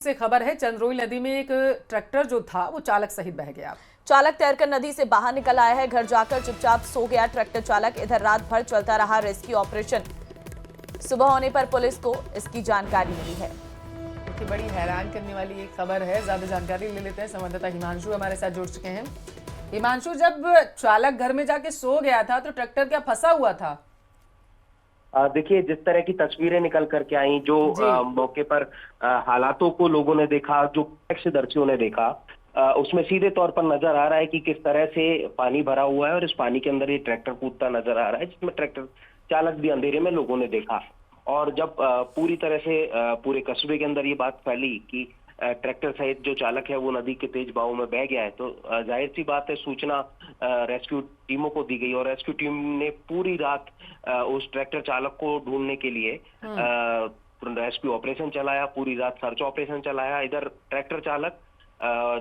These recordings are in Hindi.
से खबर है, चंद्रोई नदी में एक ट्रैक्टर जो था वो चालक सहित बह गया। चालक तैरकर नदी से बाहर निकल आया है। घर जाकर चुपचाप सो गया ट्रैक्टर चालक। इधर रात भर चलता रहा रेस्क्यू ऑपरेशन। सुबह होने पर पुलिस को इसकी जानकारी मिली है। बड़ी हैरान करने वाली एक खबर है। ज्यादा जानकारी ले लेते हैं, संवाददाता हिमांशु हमारे साथ जुड़ चुके हैं। हिमांशु, जब चालक घर में जाके सो गया था तो ट्रैक्टर क्या फंसा हुआ था? देखिए, जिस तरह की तस्वीरें निकल करके आई, जो मौके पर हालातों को लोगों ने देखा, जो प्रत्यक्षदर्शियों ने देखा, उसमें सीधे तौर पर नजर आ रहा है कि किस तरह से पानी भरा हुआ है और इस पानी के अंदर ये ट्रैक्टर कूदता नजर आ रहा है, जिसमें ट्रैक्टर चालक भी अंधेरे में लोगों ने देखा। और जब पूरी तरह से पूरे कस्बे के अंदर ये बात फैली कि ट्रैक्टर सहित जो चालक है वो नदी के तेज बहाव में बह गया है, तो जाहिर सी बात है, सूचना रेस्क्यू टीमों को दी गई और रेस्क्यू टीम ने पूरी रात उस ट्रैक्टर चालक को ढूंढने के लिए रेस्क्यू ऑपरेशन चलाया, पूरी रात सर्च ऑपरेशन चलाया। इधर ट्रैक्टर चालक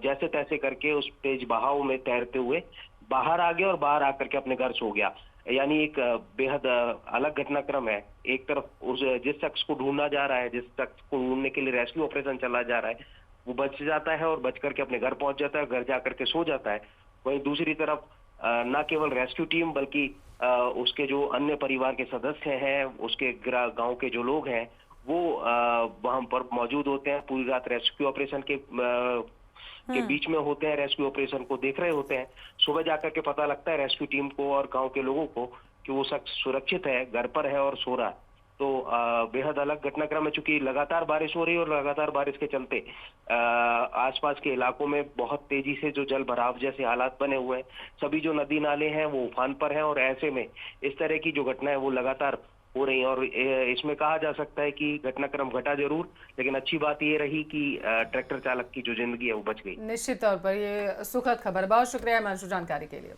जैसे तैसे करके उस तेज बहाव में तैरते हुए बाहर आ गया और बाहर आकर के अपने घर सो गया। यानी एक बेहद अलग घटनाक्रम है। एक तरफ उस जिस शख्स को ढूंढा जा रहा है, जिस शख्स को ढूंढने के लिए रेस्क्यू ऑपरेशन चला जा रहा है, वो बच जाता है और बच करके अपने घर पहुंच जाता है, घर जाकर के सो जाता है। वहीं दूसरी तरफ न केवल रेस्क्यू टीम बल्कि उसके जो अन्य परिवार के सदस्य हैं, उसके गांव के जो लोग हैं, वो वहां पर मौजूद होते हैं, पूरी रात रेस्क्यू ऑपरेशन के बीच में होते हैं, रेस्क्यू ऑपरेशन को देख रहे होते हैं। सुबह जाकर के पता लगता है रेस्क्यू टीम को और गांव के लोगों को कि वो शख्स सुरक्षित है, घर पर है और सो रहा है। तो बेहद अलग घटनाक्रम है, चूंकि लगातार बारिश हो रही है और लगातार बारिश के चलते आसपास के इलाकों में बहुत तेजी से जो जल भराव जैसे हालात बने हुए हैं, सभी जो नदी नाले हैं वो उफान पर हैं और ऐसे में इस तरह की जो घटनाएं वो लगातार हो रही है। और इसमें कहा जा सकता है कि घटनाक्रम घटा जरूर, लेकिन अच्छी बात ये रही कि ट्रैक्टर चालक की जो जिंदगी है वो बच गई। निश्चित तौर पर ये सुखद खबर। बहुत शुक्रिया हिमांशु जानकारी के लिए।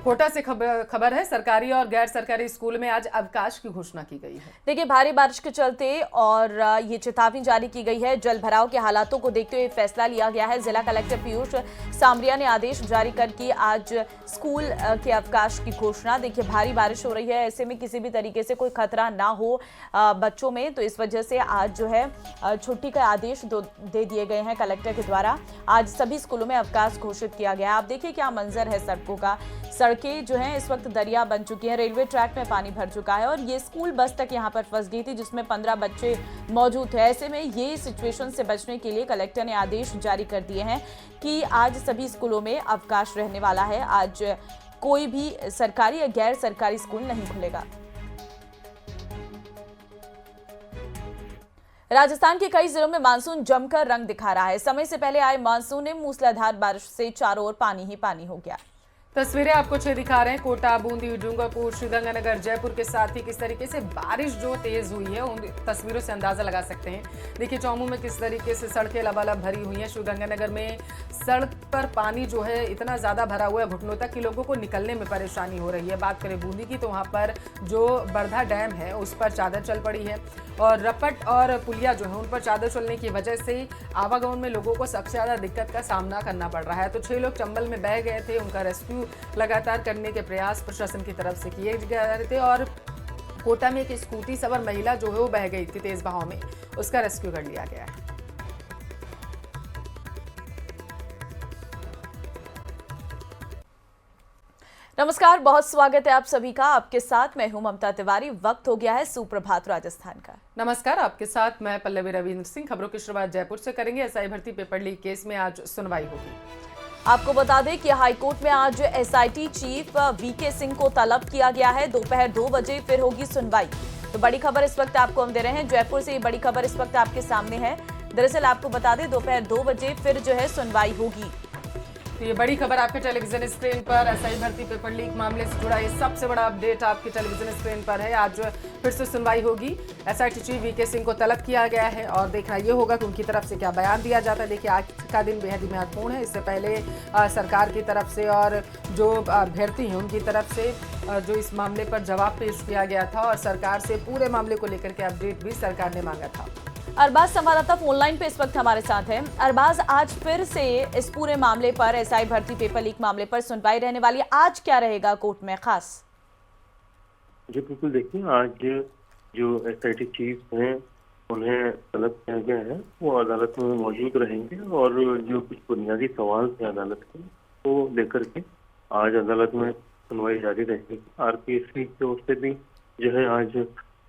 कोटा से खबर है, सरकारी और गैर सरकारी स्कूल में आज अवकाश की घोषणा की गई है। देखिए, भारी बारिश के चलते और ये चेतावनी जारी की गई है। जल भराव के हालातों को देखते हुए फैसला लिया गया है। जिला कलेक्टर पीयूष सामरिया ने आदेश जारी करके आज स्कूल के अवकाश की घोषणा। देखिए, भारी बारिश हो रही है, ऐसे में किसी भी तरीके से कोई खतरा ना हो बच्चों में, तो इस वजह से आज जो है छुट्टी का आदेश दे दिए गए हैं कलेक्टर के द्वारा। आज सभी स्कूलों में अवकाश घोषित किया गया है। आप देखिए क्या मंजर है सड़कों का। सड़कें जो हैं इस वक्त दरिया बन चुकी हैं, रेलवे ट्रैक में पानी भर चुका है और ये स्कूल बस तक यहाँ पर फंस गई थी, जिसमें 15 बच्चे मौजूद थे। ऐसे में ये सिचुएशन से बचने के लिए कलेक्टर ने आदेश जारी कर दिए हैं कि आज सभी स्कूलों में अवकाश रहने वाला है। आज कोई भी सरकारी या गैर सरकारी स्कूल नहीं खुलेगा। राजस्थान के कई जिलों में मानसून जमकर रंग दिखा रहा है। समय से पहले आए मानसून ने मूसलाधार बारिश से चारों ओर पानी ही पानी हो गया। तस्वीरें आपको दिखा रहे हैं कोटा, बूंदी, डूंगरपुर, श्रीगंगानगर, जयपुर के साथ ही किस तरीके से बारिश जो तेज हुई है, उन तस्वीरों से अंदाजा लगा सकते हैं। देखिए चौमू में किस तरीके से सड़कें लबालब भरी हुई हैं। श्रीगंगानगर में सड़क पर पानी जो है इतना ज़्यादा भरा हुआ है घुटनों तक कि लोगों को निकलने में परेशानी हो रही है। बात करें बूंदी की, तो वहाँ पर जो बरधा डैम है उस पर चादर चल पड़ी है और रपट और पुलिया जो है उन पर चादर चलने की वजह से आवागमन में लोगों को सबसे ज़्यादा दिक्कत का सामना करना पड़ रहा है। तो 6 लोग चंबल में बह गए थे, उनका रेस्क्यू लगातार करने के प्रयास प्रशासन की तरफ से किए जा रहे थे। और कोटा में एक स्कूटी सवार महिला जो है वो बह गई थी तेज बहाव में, उसका रेस्क्यू कर लिया गया है। नमस्कार, बहुत स्वागत है आप सभी का। आपके साथ मैं हूं ममता तिवारी। वक्त हो गया है सुप्रभात राजस्थान का। नमस्कार, आपके साथ मैं पल्लवी रविंद्र सिंह। खबरों की शुरुआत जयपुर से करेंगे। एसआई भर्ती पेपर लीक केस में आज सुनवाई होगी। आपको बता दें कि हाईकोर्ट में आज एसआईटी चीफ वीके सिंह को तलब किया गया है। दोपहर 2 बजे फिर होगी सुनवाई। तो बड़ी खबर इस वक्त आपको हम दे रहे हैं जयपुर से। ये बड़ी खबर इस वक्त आपके सामने है। दरअसल आपको बता दें दोपहर 2 बजे फिर जो है सुनवाई होगी। तो ये बड़ी खबर आपके टेलीविजन स्क्रीन पर। एसआई भर्ती पेपर लीक मामले से जुड़ा ये सबसे बड़ा अपडेट आपकी टेलीविजन स्क्रीन पर है। आज फिर से सुनवाई होगी। एसआईटी चीफ वीके सिंह को तलब किया गया है और देखना ये होगा कि उनकी तरफ से क्या बयान दिया जाता है। देखिए, आज का दिन बेहद ही महत्वपूर्ण है। इससे पहले सरकार की तरफ से और जो अभ्यर्थी हैं उनकी तरफ से जो इस मामले पर जवाब पेश किया गया था और सरकार से पूरे मामले को लेकर के अपडेट भी सरकार ने मांगा था। अरबाज संवाददाता फोन लाइन पे इस वक्त हमारे साथ हैं। अरबाज, आज फिर से इस पूरे मामले पर, एसआई भर्ती पेपर लीक मामले पर सुनवाई रहने वाली है। आज क्या रहेगा कोर्ट में खास? जी बिल्कुल, देखिए आज जो एसआईटी चीफ हैं उन्हें तलब किया गया है वो अदालत में मौजूद रहेंगे और जो कुछ बुनियादी सवाल थे अदालत के वो लेकर के आज अदालत में सुनवाई जारी रहेगी। आरपीएससी की ओर से भी जो है आज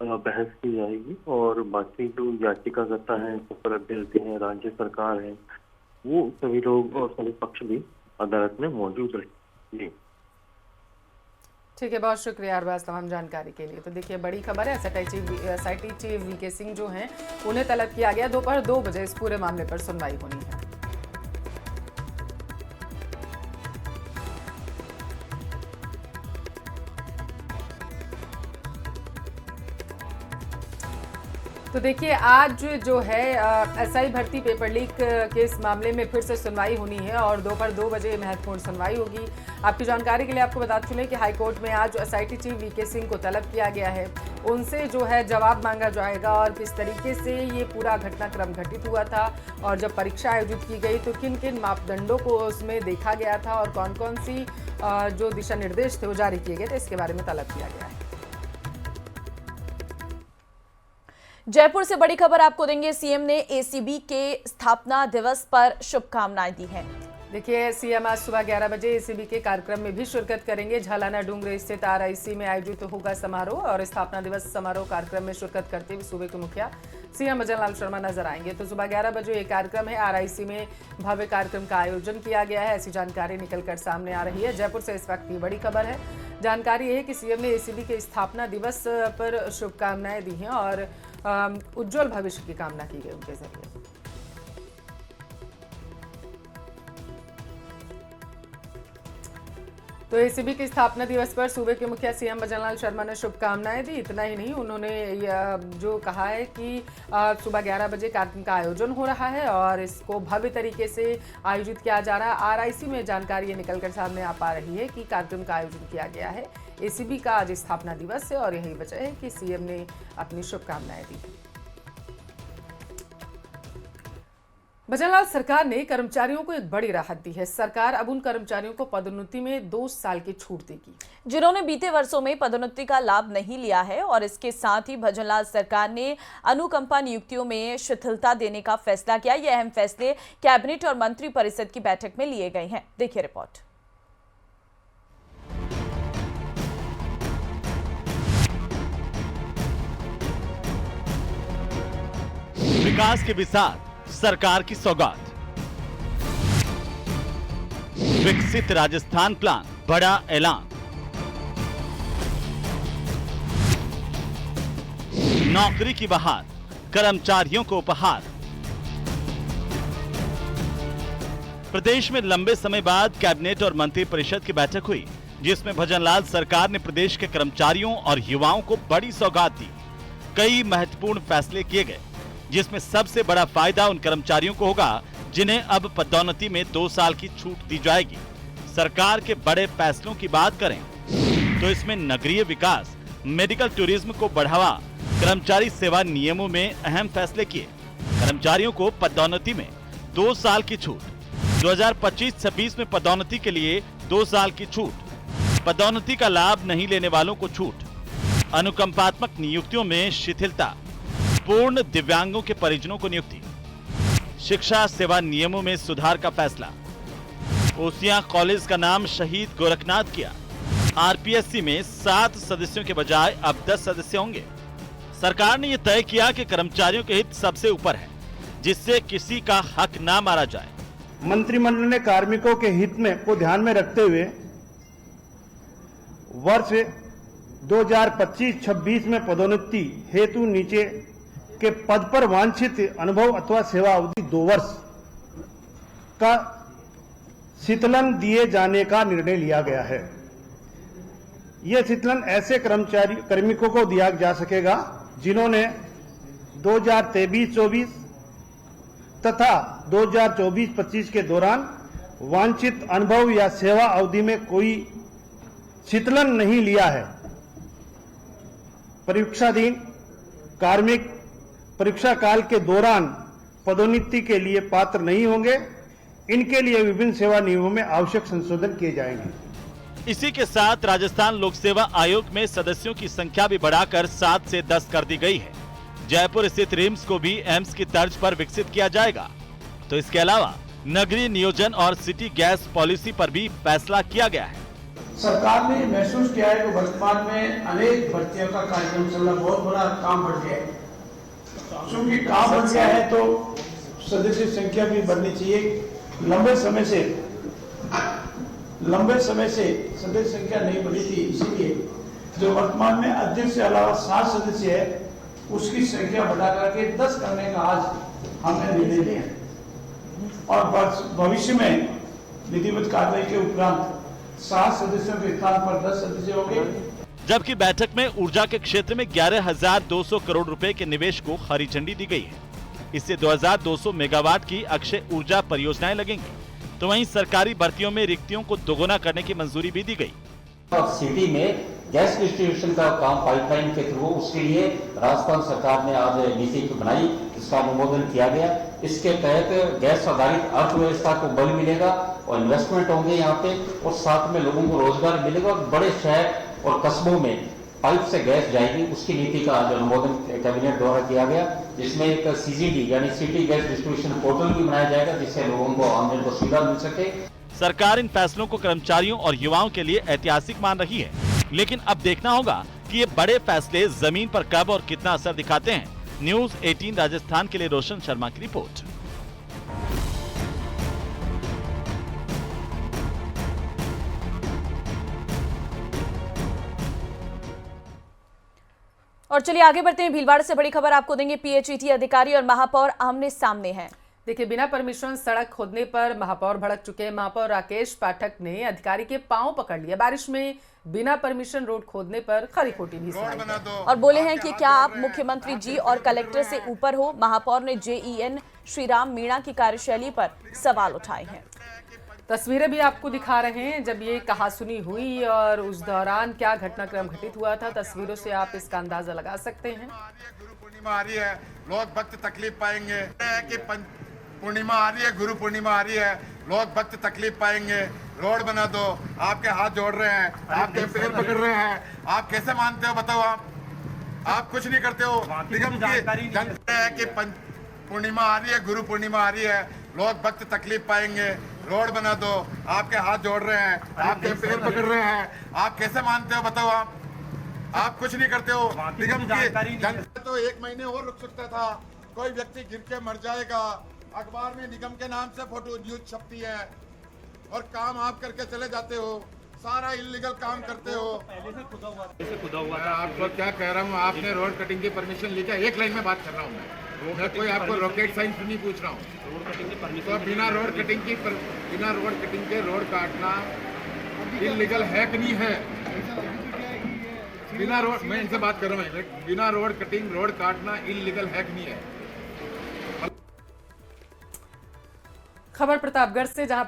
बहस की जाएगी और बाकी जो याचिकाकर्ता हैं, सुपर अभ्यर्थी हैं, राज्य सरकार है, वो सभी लोग और सभी पक्ष भी अदालत में मौजूद रहेंगे। जी ठीक है, बहुत शुक्रिया अरबाज तमाम जानकारी के लिए। तो देखिए बड़ी खबर है, एसआईटी चीफ वीके सिंह जो हैं उन्हें तलब किया गया। दोपहर 2 बजे इस पूरे मामले पर सुनवाई होनी है। तो देखिए आज जो है एसआई भर्ती पेपर लीक के इस मामले में फिर से सुनवाई होनी है और दोपहर 2 बजे महत्वपूर्ण सुनवाई होगी। आपकी जानकारी के लिए आपको बता चुने कि हाईकोर्ट में आज एसआईटी चीफ वीके सिंह को तलब किया गया है। उनसे जो है जवाब मांगा जाएगा और किस तरीके से ये पूरा घटनाक्रम घटित हुआ था और जब परीक्षा आयोजित की गई तो किन किन मापदंडों को उसमें देखा गया था और कौन कौन सी जो दिशा निर्देश थे वो जारी किए गए थे, इसके बारे में तलब किया गया है। जयपुर से बड़ी खबर आपको देंगे। सीएम ने एसीबी के स्थापना दिवस पर शुभकामनाएं दी हैं। देखिए सीएम आज सुबह 11 बजे एसीबी के कार्यक्रम में भी शिरकत करेंगे। झालाना डूंगरे स्थित आरआईसी में आयोजित होगा समारोह और स्थापना दिवस समारोह कार्यक्रम में शिरकत करते हुए सूबे के मुखिया सीएम भजनलाल शर्मा नजर आएंगे। तो सुबह 11 बजे ये कार्यक्रम है। आरआईसी में भव्य कार्यक्रम का आयोजन किया गया है, ऐसी जानकारी निकलकर सामने आ रही है। जयपुर से इस वक्त की बड़ी खबर है। जानकारी यह है कि सीएम ने एसीबी के स्थापना दिवस पर शुभकामनाएं दी हैं और उज्जवल भविष्य की कामना की गई उनके जरिए। तो एसीबी के स्थापना दिवस पर सूबे के मुखिया सीएम भजनलाल शर्मा ने शुभकामनाएं दी। इतना ही नहीं, उन्होंने जो कहा है कि सुबह 11 बजे कार्यक्रम का आयोजन हो रहा है और इसको भव्य तरीके से आयोजित किया जा रहा है। आरआईसी में जानकारी ये निकलकर सामने आ पा रही है कि कार्यक्रम का आयोजन किया गया है। एसीबी का आज स्थापना दिवस है और यही वजह है कि सीएम ने अपनी शुभकामनाएं दी। भजनलाल सरकार ने कर्मचारियों को एक बड़ी राहत दी है। सरकार अब उन कर्मचारियों को पदोन्नति में 2 साल की छूट देगी जिन्होंने बीते वर्षों में पदोन्नति का लाभ नहीं लिया है और इसके साथ ही भजनलाल सरकार ने अनुकंपा नियुक्तियों में शिथिलता देने का फैसला किया। ये अहम फैसले कैबिनेट और मंत्री परिषद की बैठक में लिए गए हैं। देखिए रिपोर्ट। विकास के विसार सरकार की सौगात। विकसित राजस्थान प्लान बड़ा ऐलान। नौकरी की बहार कर्मचारियों को उपहार। प्रदेश में लंबे समय बाद कैबिनेट और मंत्री परिषद की बैठक हुई, जिसमें भजनलाल सरकार ने प्रदेश के कर्मचारियों और युवाओं को बड़ी सौगात दी। कई महत्वपूर्ण फैसले किए गए, जिसमें सबसे बड़ा फायदा उन कर्मचारियों को होगा जिन्हें अब पदोन्नति में 2 साल की छूट दी जाएगी। सरकार के बड़े फैसलों की बात करें तो इसमें नगरीय विकास, मेडिकल टूरिज्म को बढ़ावा, कर्मचारी सेवा नियमों में अहम फैसले किए। कर्मचारियों को पदोन्नति में 2 साल की छूट। 2025-26 में पदोन्नति के लिए 2 साल की छूट। पदोन्नति का लाभ नहीं लेने वालों को छूट। अनुकंपात्मक नियुक्तियों में शिथिलता। पूर्ण दिव्यांगों के परिजनों को नियुक्ति। शिक्षा सेवा नियमों में सुधार का फैसला। ओसियां कॉलेज का नाम शहीद गोरखनाथ किया। आरपीएससी में 7 सदस्यों के बजाय अब 10 सदस्य होंगे। सरकार ने यह तय किया कि कर्मचारियों के हित सबसे ऊपर है, जिससे किसी का हक ना मारा जाए। मंत्रिमंडल ने कार्मिकों के हित में को ध्यान में रखते हुए वर्ष 2025-26 में पदोन्नति हेतु नीचे के पद पर वांछित अनुभव अथवा सेवा अवधि 2 वर्ष का शीतलन दिए जाने का निर्णय लिया गया है। यह शीतलन ऐसे कार्मिकों को दिया जा सकेगा जिन्होंने 2023-24 तथा 2024-25 के दौरान वांछित अनुभव या सेवा अवधि में कोई शीतलन नहीं लिया है। परीक्षाधीन कार्मिक परीक्षा काल के दौरान पदोन्नति के लिए पात्र नहीं होंगे। इनके लिए विभिन्न सेवा नियमों में आवश्यक संशोधन किए जाएंगे। इसी के साथ राजस्थान लोक सेवा आयोग में सदस्यों की संख्या भी बढ़ाकर 7 से 10 कर दी गई है, जयपुर स्थित रिम्स को भी एम्स की तर्ज पर विकसित किया जाएगा। तो इसके अलावा नगरीय नियोजन और सिटी गैस पॉलिसी पर भी फैसला किया गया है। सरकार ने महसूस किया है कि वर्तमान में अनेक भर्तियों का कार्यक्रम चलना बहुत बड़ा काम बढ़ गया है। क्योंकि काम बढ़ गया है तो सदस्य संख्या भी बढ़नी चाहिए। लंबे समय से सदस्य संख्या नहीं बढ़ी थी, इसीलिए जो वर्तमान में अध्यक्ष के अलावा 7 सदस्य है उसकी संख्या बढ़ा करके 10 करने का आज हमने निर्णय लिया और भविष्य में विधिवत कार्रवाई के उपरांत 7 सदस्यों के स्थान पर 10 सदस्य होंगे। जबकि बैठक में ऊर्जा के क्षेत्र में 11,200 करोड़ रुपए के निवेश को हरी झंडी दी गई है। इससे 2,200 मेगावाट की अक्षय ऊर्जा परियोजनाएं लगेंगी। तो वहीं सरकारी भर्तियों में रिक्तियों को दोगुना करने की मंजूरी भी दी गई। सिटी में गैस डिस्ट्रीब्यूशन का काम पाइपलाइन के थ्रू, उसके लिए राजस्थान सरकार ने आज नीति बनाई, इसका अनुमोदन किया गया। इसके तहत गैस आधारित अर्थव्यवस्था को बल मिलेगा और इन्वेस्टमेंट होंगे यहाँ पे और साथ में लोगों को रोजगार मिलेगा और बड़े शहर और कस्बों में पाइप से गैस जाएगी। उसकी नीति का आज अनुमोदन कैबिनेट द्वारा किया गया, जिसमें एक CGD यानी सिटी गैस डिस्ट्रीब्यूशन पोर्टल भी बनाया जाएगा, जिससे लोगों को आमजन को सुविधा मिल सके। सरकार इन फैसलों को कर्मचारियों और युवाओं के लिए ऐतिहासिक मान रही है, लेकिन अब देखना होगा कि ये बड़े फैसले जमीन पर कब और कितना असर दिखाते हैं। न्यूज़ 18 राजस्थान के लिए रोशन शर्मा की रिपोर्ट। और चलिए आगे बढ़ते हैं। भीलवाड़ा से बड़ी खबर आपको देंगे। PHET अधिकारी और महापौर आमने सामने हैं। देखिए, बिना परमिशन सड़क खोदने पर महापौर भड़क चुके हैं। महापौर राकेश पाठक ने अधिकारी के पांव पकड़ लिया। बारिश में बिना परमिशन रोड खोदने पर खरी खोटी भी सुनाई और बोले हैं कि क्या आप मुख्यमंत्री जी और कलेक्टर से ऊपर हो। महापौर ने JEN श्रीराम मीणा की कार्यशैली पर सवाल उठाए हैं। तस्वीरें भी आपको दिखा रहे हैं जब ये कहासुनी हुई और उस दौरान क्या घटनाक्रम घटित हुआ था। तस्वीरों से आप इसका अंदाजा लगा सकते हैं। गुरु पूर्णिमा आ रही है, लोग भक्त तकलीफ पाएंगे कि पूर्णिमा आ रही है, गुरु पूर्णिमा आ रही है, लोग भक्त तकलीफ पाएंगे। रोड बना दो, आपके हाथ जोड़ रहे हैं, आपके पैर पकड़ रहे हैं। आप कैसे मानते हो बताओ? आप कुछ नहीं करते हो। निगम की जनता है कि पूर्णिमा आ रही है, गुरु पूर्णिमा आ रही है, लोग भक्त तकलीफ पाएंगे। रोड बना दो, आपके हाथ जोड़ रहे हैं, आपके पैर पकड़ रहे हैं। आप कैसे मानते हो बताओ? आप कुछ नहीं करते हो। निगम की जनता तो 1 महीने और रुक सकता था। कोई व्यक्ति गिर के मर जाएगा, अखबार में निगम के नाम से फोटो न्यूज छपती है और काम आप करके चले जाते हो। सारा इलीगल काम करते हो। पहले से खुदा हुआ था। आपको क्या कह रहा हूँ, आपने रोड कटिंग की परमिशन ली क्या? एक लाइन में बात कर रहा हूँ मैं कोई आपको रॉकेट साइंस नहीं पूछ रहा हूँ। तो बिना रोड कटिंग के रोड काटना इलीगल है कि नहीं है? बिना रोड, मैं इनसे बात कर रहा हूँ, बिना रोड कटिंग रोड काटना इलीगल है कि नहीं है? खबर प्रतापगढ़ से, जहां